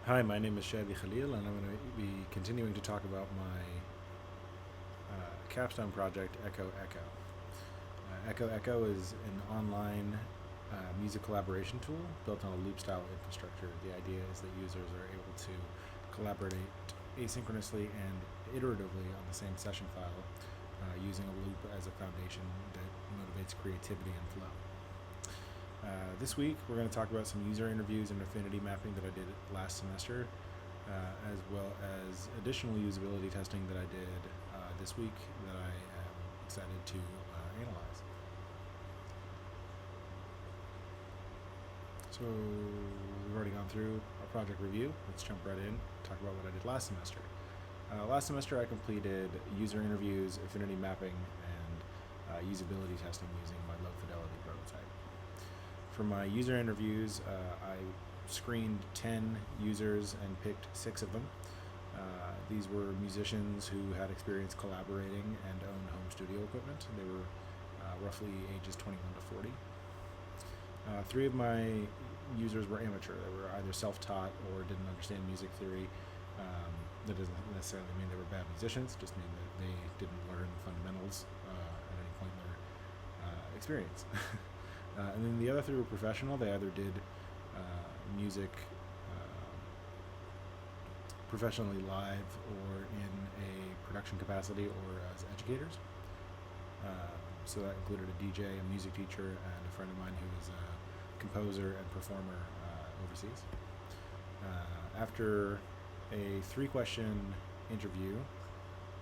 Hi, my name is Shadi Khalil, and I'm going to be continuing to talk about my capstone project, Echo Echo. Echo Echo is an online music collaboration tool built on a loop style infrastructure. The idea is that users are able to collaborate asynchronously and iteratively on the same session file using a loop as a foundation that motivates creativity and flow. This week, we're going to talk about some user interviews and affinity mapping that I did last semester, as well as additional usability testing that I did this week that I am excited to analyze. So, we've already gone through our project review. Let's jump right in, talk about what I did last semester. Last semester, I completed user interviews, affinity mapping, and usability testing using my low fidelity prototype. For my user interviews, I screened 10 users and picked 6 of them. These were musicians who had experience collaborating and owned home studio equipment. They were roughly ages 21 to 40. 3 of my users were amateur. They were either self-taught or didn't understand music theory. That doesn't necessarily mean they were bad musicians, just mean that they didn't learn fundamentals at any point in their experience. And then the other 3 were professional. They either did music professionally live or in a production capacity or as educators. So that included a DJ, a music teacher, and a friend of mine who is a composer and performer overseas. After a 3-question interview,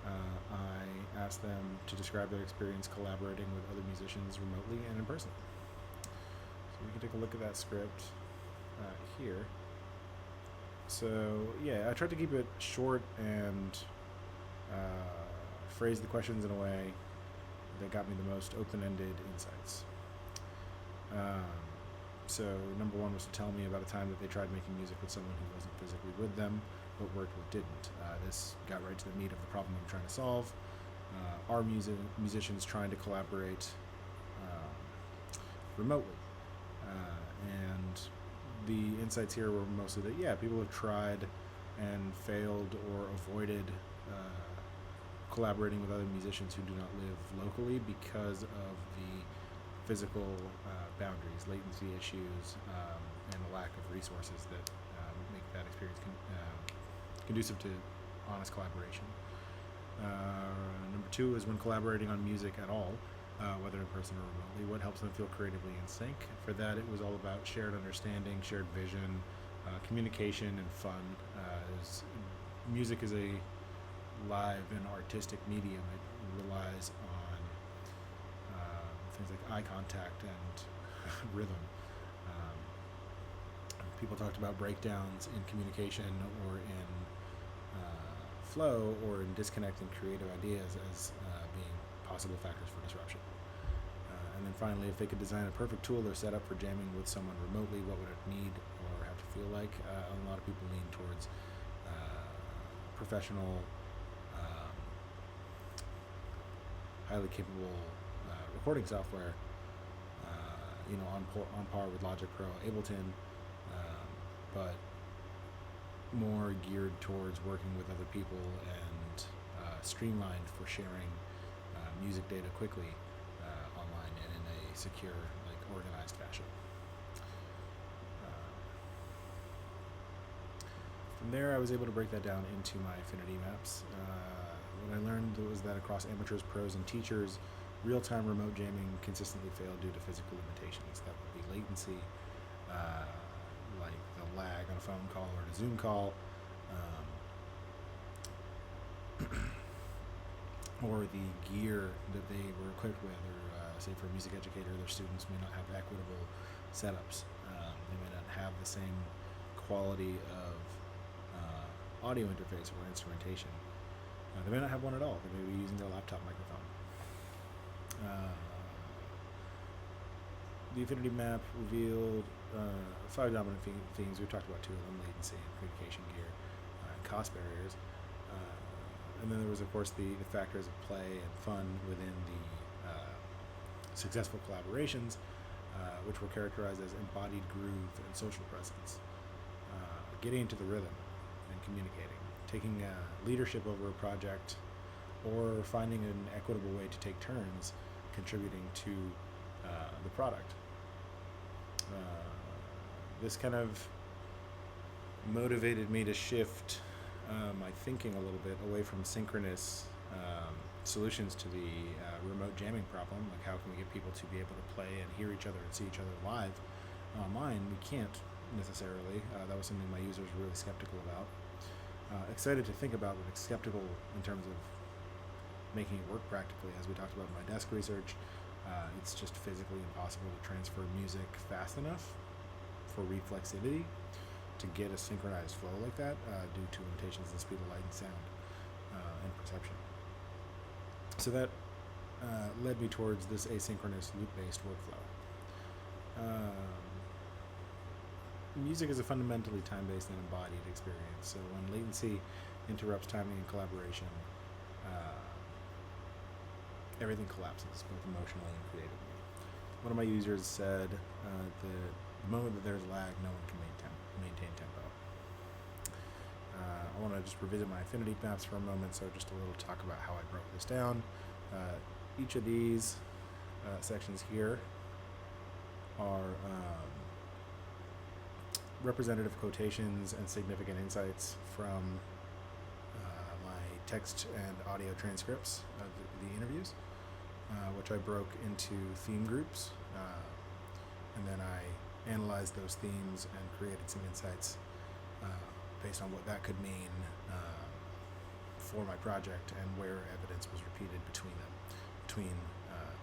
I asked them to describe their experience collaborating with other musicians remotely and in person. So we can take a look at that script here. So yeah, I tried to keep it short and phrase the questions in a way that got me the most open-ended insights. So number 1 was to tell me about a time that they tried making music with someone who wasn't physically with them, but worked but didn't. This got right to the meat of the problem I'm trying to solve. Are musicians trying to collaborate remotely? And the insights here were mostly that, yeah, people have tried and failed or avoided collaborating with other musicians who do not live locally because of the physical boundaries, latency issues, and the lack of resources that make that experience conducive to honest collaboration. Number 2 is when collaborating on music at all, whether in person or remotely, what helps them feel creatively in sync. For that, it was all about shared understanding, shared vision, communication, and fun. Music is a live and artistic medium. It relies on things like eye contact and rhythm. People talked about breakdowns in communication or in flow or in disconnecting creative ideas as being possible factors for disruption. And then finally, if they could design a perfect tool or setup for jamming with someone remotely, what would it need or have to feel like? A lot of people lean towards professional, highly capable recording software, on par with Logic Pro, Ableton, but more geared towards working with other people and streamlined for sharing music data quickly online and in a secure, organized fashion. From there, I was able to break that down into my affinity maps. What I learned was that across amateurs, pros, and teachers, real-time remote jamming consistently failed due to physical limitations. That would be latency, like the lag on a phone call or a Zoom call, or the gear that they were equipped with, or say for a music educator, their students may not have equitable setups. They may not have the same quality of audio interface or instrumentation. They may not have one at all. They may be using their laptop microphone. The affinity map revealed 5 dominant themes. We've talked about 2 of them: latency and communication gear, and cost barriers. And then there was, of course, the factors of play and fun within the successful collaborations, which were characterized as embodied groove and social presence. getting into the rhythm and communicating, taking leadership over a project, or finding an equitable way to take turns contributing to the product. This kind of motivated me to shift my thinking a little bit away from synchronous solutions to the remote jamming problem. Like, how can we get people to be able to play and hear each other and see each other live online? We can't necessarily. That was something my users were really skeptical about. Excited to think about, but skeptical in terms of making it work practically. As we talked about in my desk research, it's just physically impossible to transfer music fast enough for reflexivity to get a synchronized flow like that due to limitations in the speed of light and sound and perception. So that led me towards this asynchronous loop-based workflow. Music is a fundamentally time-based and embodied experience, so when latency interrupts timing and collaboration, everything collapses, both emotionally and creatively. One of my users said the moment that there's lag, no one can maintain tempo. I want to just revisit my affinity maps for a moment, so just a little talk about how I broke this down. Each of these sections here are representative quotations and significant insights from my text and audio transcripts of the interviews, which I broke into theme groups, and then I analyzed those themes and created some insights based on what that could mean for my project and where evidence was repeated between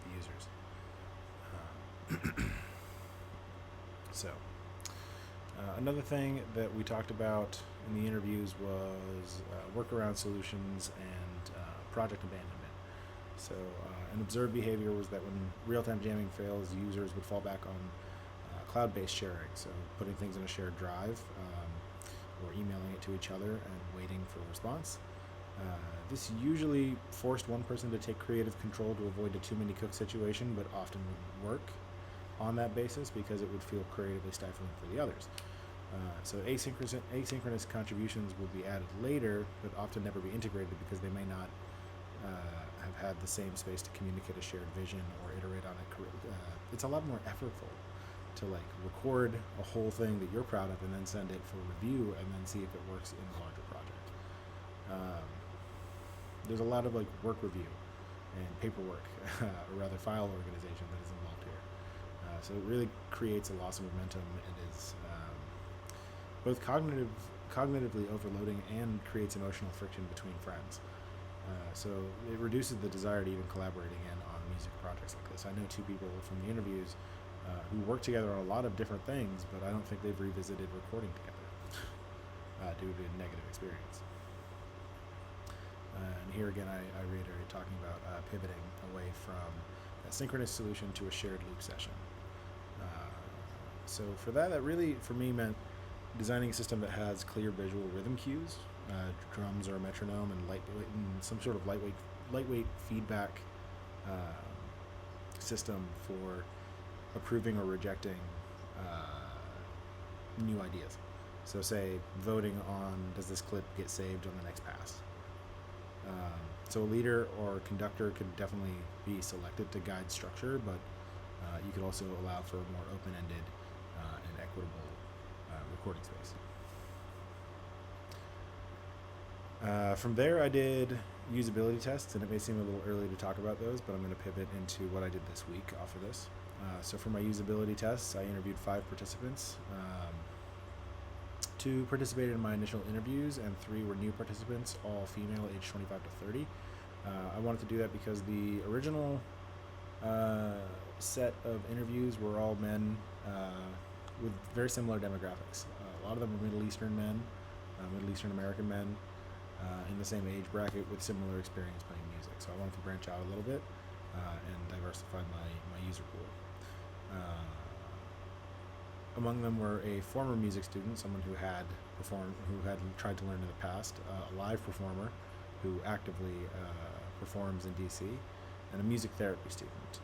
the users. So another thing that we talked about in the interviews was workaround solutions and project abandonment. So an observed behavior was that when real-time jamming fails, users would fall back on cloud-based sharing, so putting things in a shared drive or emailing it to each other and waiting for a response. This usually forced one person to take creative control to avoid a too-many-cook situation, but often wouldn't work on that basis because it would feel creatively stifling for the others. So asynchronous contributions will be added later, but often never be integrated because they may not have had the same space to communicate a shared vision or iterate on it. It's a lot more effortful to like record a whole thing that you're proud of and then send it for review and then see if it works in a larger project. There's a lot of like work review and paperwork, or rather file organization that is involved here. So it really creates a loss of momentum and is both cognitively overloading and creates emotional friction between friends. So it reduces the desire to even collaborate again on music projects like this. I know two people from the interviews who work together on a lot of different things, but I don't think they've revisited recording together due to negative experience. And here again, I reiterate talking about pivoting away from a synchronous solution to a shared loop session. So for that really, for me, meant designing a system that has clear visual rhythm cues, drums or a metronome, and some sort of lightweight feedback system for approving or rejecting new ideas. So say voting on, does this clip get saved on the next pass? So a leader or conductor could definitely be selected to guide structure, but you could also allow for a more open-ended and equitable recording space. From there, I did usability tests, and it may seem a little early to talk about those, but I'm going to pivot into what I did this week off of this. So for my usability tests, I interviewed 5 participants. 2 participated in my initial interviews, and 3 were new participants, all female, aged 25 to 30. I wanted to do that because the original set of interviews were all men with very similar demographics. A lot of them were Middle Eastern men, Middle Eastern American men, in the same age bracket with similar experience playing music. So I wanted to branch out a little bit and diversify my user pool. Among them were a former music student, someone who had tried to learn in the past, a live performer who actively performs in DC, and a music therapy student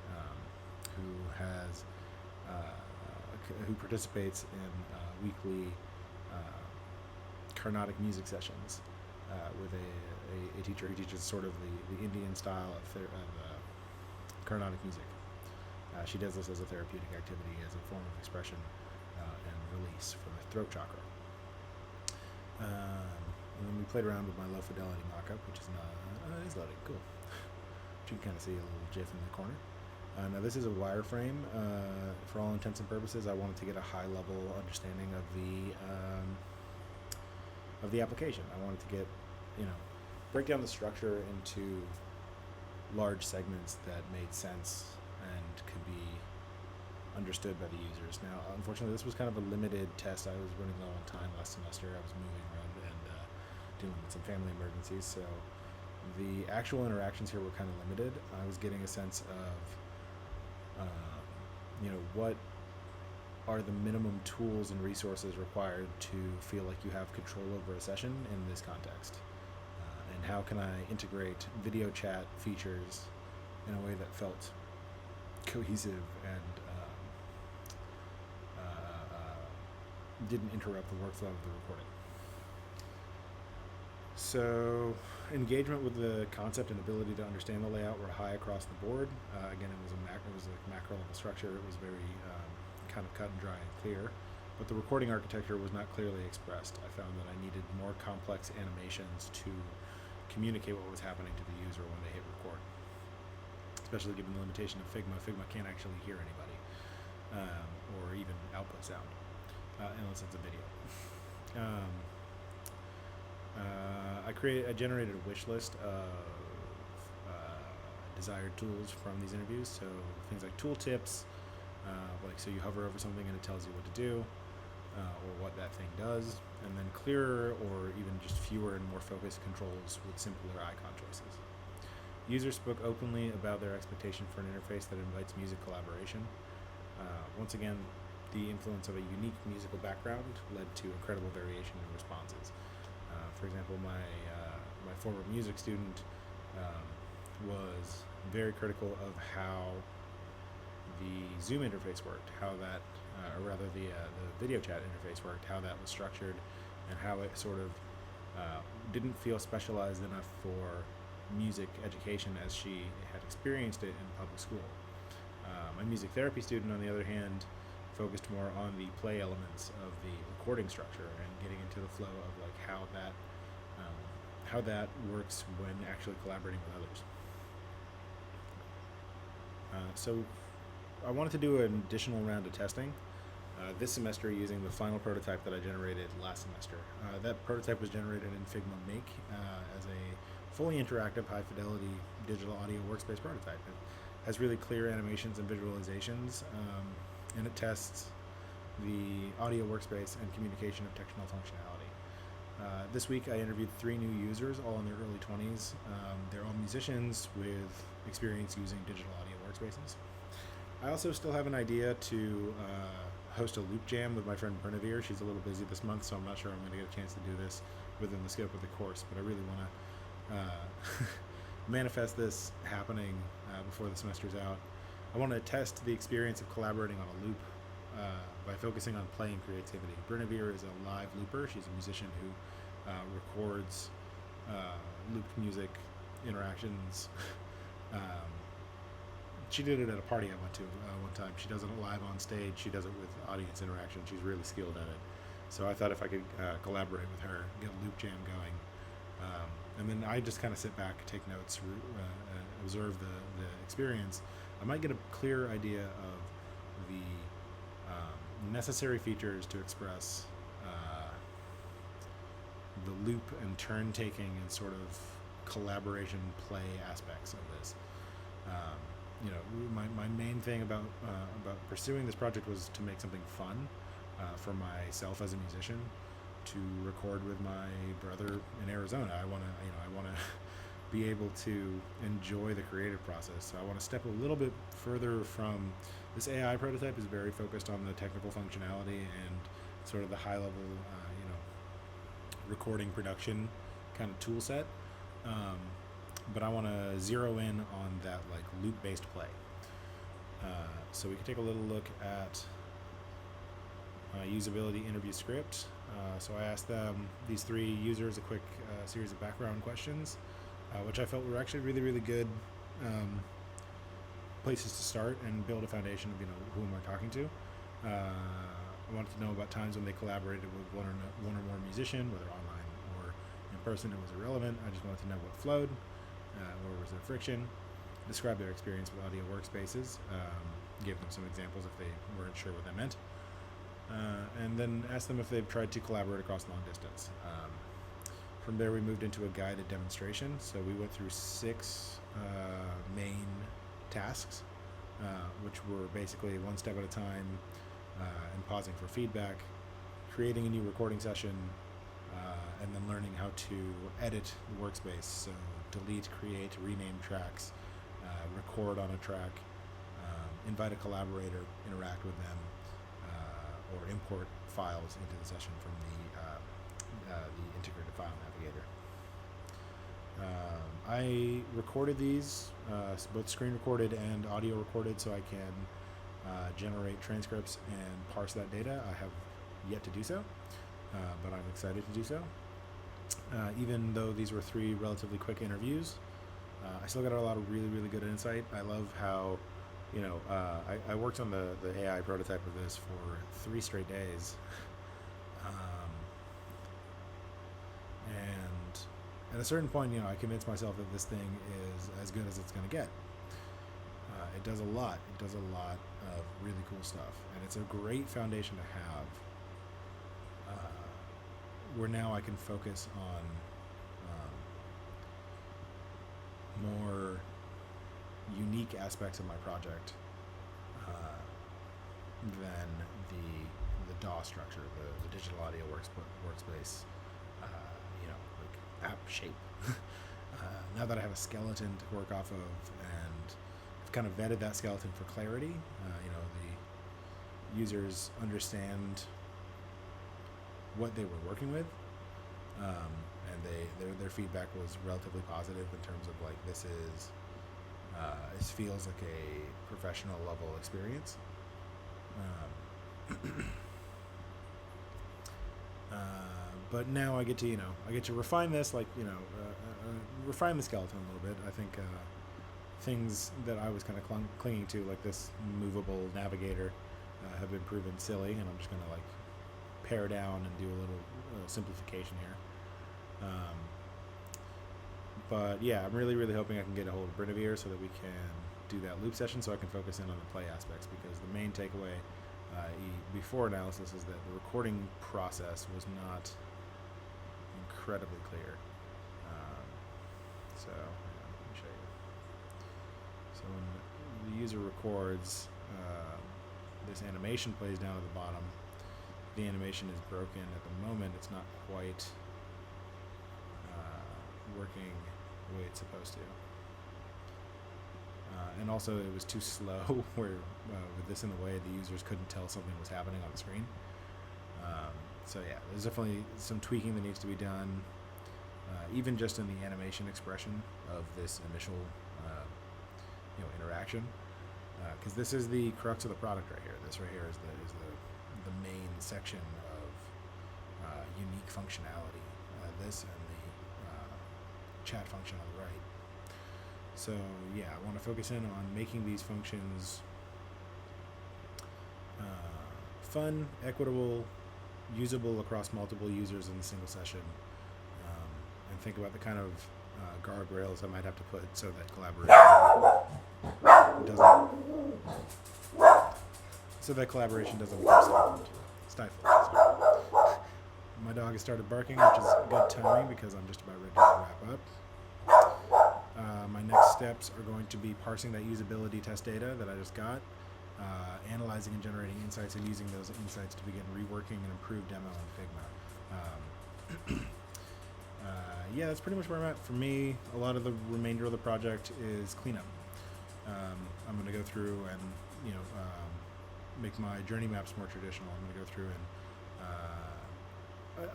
who participates in weekly Carnatic music sessions with a teacher who teaches sort of the Indian style of Carnatic music. She does this as a therapeutic activity, as a form of expression and release for the throat chakra. And then we played around with my low fidelity mockup, which is not, it's loading, cool. But you can kind of see a little GIF in the corner. Now this is a wireframe. For all intents and purposes, I wanted to get a high level understanding of the application. I wanted to get, break down the structure into large segments that made sense and could be understood by the users. Now, unfortunately, this was kind of a limited test. I was running low on time last semester. I was moving around and dealing with some family emergencies, so the actual interactions here were kind of limited. I was getting a sense of, what are the minimum tools and resources required to feel like you have control over a session in this context, and how can I integrate video chat features in a way that felt cohesive and didn't interrupt the workflow of the recording. So engagement with the concept and ability to understand the layout were high across the board. Again, it was a macro level structure. It was very kind of cut and dry and clear, but the recording architecture was not clearly expressed. I found that I needed more complex animations to communicate what was happening to the user when they hit record, especially given the limitation of Figma. Figma can't actually hear anybody or even output sound unless it's a video. I generated a wish list of desired tools from these interviews. So things like tool tips, so you hover over something and it tells you what to do, or what that thing does, and then clearer or even just fewer and more focused controls with simpler icon choices. Users spoke openly about their expectation for an interface that invites music collaboration. Once again, the influence of a unique musical background led to incredible variation in responses. For example, my former music student was very critical of how the Zoom interface worked, how that, or rather the video chat interface worked, how that was structured, and how it sort of didn't feel specialized enough for music education as she had experienced it in public school. My music therapy student, on the other hand, focused more on the play elements of the recording structure and getting into the flow of like how that works when actually collaborating with others. So I wanted to do an additional round of testing this semester using the final prototype that I generated last semester. That prototype was generated in Figma Make as a fully interactive, high fidelity digital audio workspace prototype. It has really clear animations and visualizations, and it tests the audio workspace and communication of textual functionality. This week I interviewed 3 new users, all in their early 20s. They're all musicians with experience using digital audio workspaces. I also still have an idea to host a loop jam with my friend Bernavir. She's a little busy this month, so I'm not sure I'm going to get a chance to do this within the scope of the course, but I really want to manifest this happening before the semester's out. I want to test the experience of collaborating on a loop by focusing on play and creativity. Bernavir is a live looper. She's a musician who records looped music interactions. She did it at a party I went to one time. She does it live on stage. She does it with audience interaction. She's really skilled at it. So I thought if I could collaborate with her, get a loop jam going, and then I just kind of sit back, take notes, observe the experience, I might get a clear idea of the necessary features to express the loop and turn taking and sort of collaboration play aspects of this. My main thing about pursuing this project was to make something fun for myself as a musician, to record with my brother in Arizona. I want to be able to enjoy the creative process. So I want to step a little bit further from this. AI prototype is very focused on the technical functionality and sort of the high level, recording production kind of tool set. But I want to zero in on that like loop-based play. So we can take a little look at usability interview script. So I asked them, these 3 users, a quick series of background questions, which I felt were actually really, really good places to start and build a foundation of, who am I talking to. I wanted to know about times when they collaborated with one or more musician, whether online or in person. It was irrelevant. I just wanted to know what flowed, where was there friction, describe their experience with audio workspaces, give them some examples if they weren't sure what that meant, and then ask them if they've tried to collaborate across long distance. From there, we moved into a guided demonstration. So we went through 6 main tasks, which were basically one step at a time, and pausing for feedback, creating a new recording session, and then learning how to edit the workspace. So delete, create, rename tracks, record on a track, invite a collaborator, interact with them, or import files into the session from the integrated file navigator. I recorded these, both screen recorded and audio recorded, so I can generate transcripts and parse that data. I have yet to do so, but I'm excited to do so. Even though these were 3 relatively quick interviews, I still got a lot of really, really good insight. I love how, I worked on the AI prototype of this for 3 straight days. And at a certain point, I convinced myself that this thing is as good as it's going to get. It does a lot. It does a lot of really cool stuff, and it's a great foundation to have. Where now I can focus on more unique aspects of my project than the DAW structure, the digital audio workspace, like app shape. Now that I have a skeleton to work off of, and I've kind of vetted that skeleton for clarity, the users understand what they were working with, and their feedback was relatively positive in terms of like this feels like a professional level experience. But now I get to refine this, refine the skeleton a little bit. I think things that I was kind of clinging to, like this movable navigator, have been proven silly, and I'm just going to pare down and do a little simplification here. But yeah, I'm really, really hoping I can get a hold of Brinavere so that we can do that loop session, so I can focus in on the play aspects, because the main takeaway before analysis is that the recording process was not incredibly clear. So let me show you. So when the user records, this animation plays down at the bottom. The animation is broken at the moment. It's not quite working the way it's supposed to. And also it was too slow where with this in the way, the users couldn't tell something was happening on the screen. So yeah, there's definitely some tweaking that needs to be done, even just in the animation expression of this initial interaction, because this is the crux of the product right here. This right here is the main section of unique functionality. This and the chat function on the right. So yeah, I want to focus in on making these functions fun, equitable, usable across multiple users in a single session, and think about the kind of guardrails I might have to put so that collaboration doesn't become stifled. So, my dog has started barking, which is good timing because I'm just about ready to wrap up. My next steps are going to be parsing that usability test data that I just got, analyzing and generating insights, and using those insights to begin reworking an improved demo in Figma. Yeah, that's pretty much where I'm at. For me, a lot of the remainder of the project is cleanup. I'm going to go through and make my journey maps more traditional. I'm going to go through and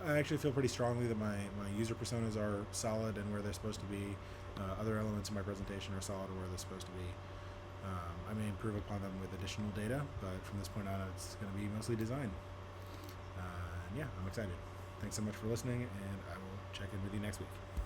I actually feel pretty strongly that my user personas are solid and where they're supposed to be. Other elements of my presentation are solid and where they're supposed to be. I may improve upon them with additional data, but from this point on, it's going to be mostly design. And yeah, I'm excited. Thanks so much for listening, and I will check in with you next week.